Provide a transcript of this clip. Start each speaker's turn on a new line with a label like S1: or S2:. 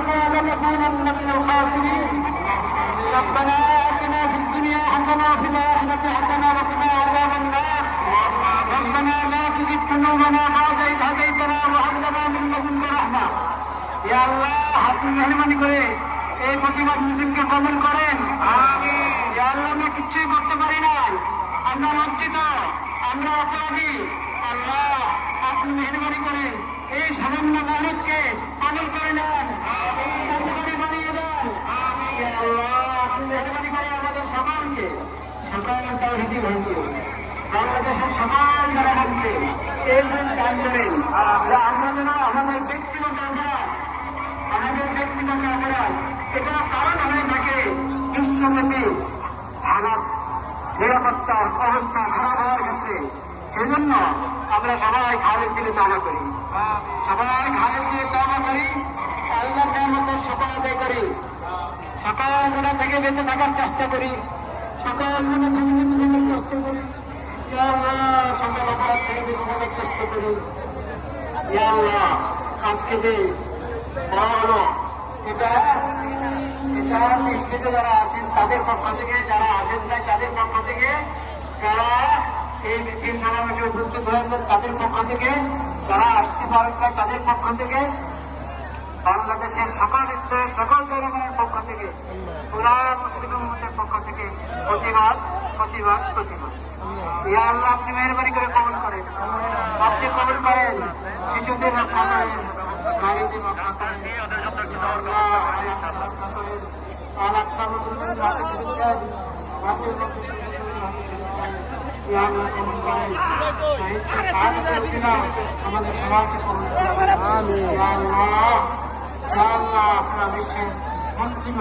S1: كان لنكونن من الخاسرين ربنا آتنا في الدنيا حسنة وفي الآخرة حسنة وقنا عذاب النار ربنا لا تزغ قلوبنا بعد إذ هديتنا وهب لنا من لدنك رحمة يا الله আপনি মেহেরবানি করে এই প্রতিবাদ মিছিলকে কবুল করেন আমিন ইয়া আল্লাহ আমরা কিচ্ছুই করতে পারি না আমরা লজ্জিত আমরা অপরাধী আল্লাহ আপনি মেহেরবানি করে এই সামান্য মেহনতকে কবুল করে নেন কার্যকরী বানিয়ে দেন ইয়া আল্লাহ আপনি মেহেরবানি করে আমাদের সকলকে সকল তাওহীদি ভাইকে বাংলাদেশের সকল যারা ভাবছে এই দিন দান করেন যা আমরা যেন আমাদের ব্যক্তিগত অপরাধ এটা কারণ হয়ে থাকে বিশ্বব্যাপী ভারত নিরাপত্তার অবস্থা খারাপ হওয়ার ক্ষেত্রে সেজন্য আমরা সবাই খালের দিকে তওবা করি সবাই খালের দিকে তওবা করি আল্লাহর নিয়ামতের শুকর আদায় করি সকল গুনাহ থেকে বেঁচে থাকার চেষ্টা করি সকল গুনাহ থেকে বেঁচে থাকার চেষ্টা করি ইয়া আল্লাহ সকল অপরাধ থেকে বেঁচে থাকার চেষ্টা করি ইয়া আল্লাহ আজকে যে বড় এটা নিশ্চিত যারা আছেন তাদের পক্ষ থেকে যারা আসেন নাই তাদের পক্ষ থেকে যারা এই মিছিল সমাবেশে উপস্থিত হয়েছেন তাদের পক্ষ থেকে যারা আসতে পারেন না তাদের পক্ষ থেকে বাংলাদেশের সকল স্তরের সকল জনগণের পক্ষ থেকে পুরা মুসলিম উম্মতের পক্ষ থেকে প্রতিবাদ প্রতিবাদ প্রতিবাদ ইয়া আল্লাহ আপনি মেহেরবানি করে কবুল করেন আপনি কবুল করেন শিশুদের রক্ষা করেন নারীদের রক্ষা করেন আমাদের সবাইকে মুসলিম